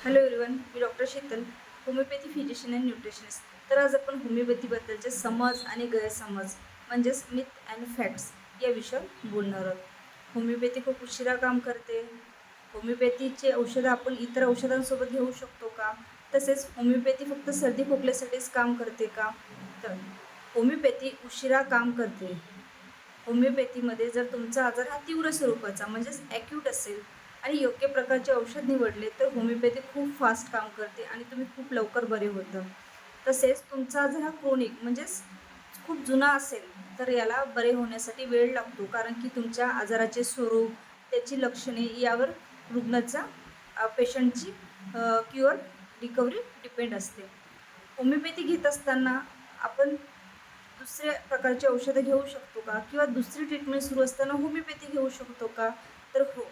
Hello everyone, me doctor Sheetal, homeopathy physician and nutritionist. तर आज आपण होमिओपॅथीबद्दलचे समज आणि गैरसमज म्हणजेच मिथ अँड फॅक्ट्स या विषयावर बोलणार आहोत. होमिओपॅथी खूप उशिरा काम करते. होमिओपॅथीचे औषधं आपण इतर औषधांसोबत घेऊ शकतो का? तसेच होमिओपॅथी फक्त सर्दी खोकल्यासाठीच काम करते का? तर होमिओपॅथी उशिरा काम करते. होमिओपॅथीमध्ये जर तुमचा आजार हा तीव्र स्वरूपाचा म्हणजेच ॲक्यूट असेल आणि योग्य प्रकारचे औषध निवडले तर होमिओपॅथी खूप फास्ट काम करते आणि तुम्ही खूप लवकर बरे होता. तसेच तुमचा आजार हा क्रोनिक म्हणजेच खूप जुना असेल तर याला बरे होण्यासाठी वेळ लागतो, कारण की तुमच्या आजाराचे स्वरूप, त्याची लक्षणे यावर रुग्णाचा पेशंटची क्युअर रिकव्हरी डिपेंड असते. होमिओपॅथी घेत असताना आपण दुसऱ्या प्रकारची औषधं घेऊ शकतो का? किंवा दुसरी ट्रीटमेंट सुरू असताना होमिओपॅथी घेऊ शकतो का? तर हो.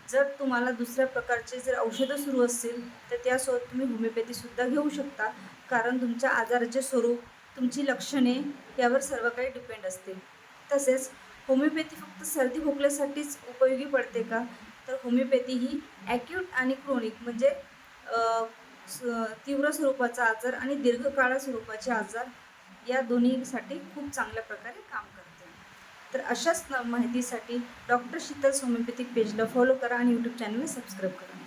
जर तुम्हाला दुसऱ्या प्रकारचे जर औषधं सुरू असेल तर त्यासोबत तुम्ही होमिओपॅथीसुद्धा घेऊ शकता, कारण तुमच्या आजाराचे स्वरूप, तुमची लक्षणे यावर सर्व काही डिपेंड असते. तसेच होमिओपॅथी फक्त सर्दी खोकल्यासाठीच उपयोगी पडते का? तर होमिओपॅथी ही ॲक्यूट आणि क्रोनिक म्हणजे अ, तीव्र स्वरूपाचा आजार आणि दीर्घकाळ स्वरूपाचे आजार या दोन्हीसाठी खूप चांगल्या प्रकारे काम करते. तर अशाच माहितीसाठी डॉक्टर शीतल होमिओपॅथिक पेजला फॉलो करा आणि यूट्यूब चॅनलला सबस्क्राईब करा.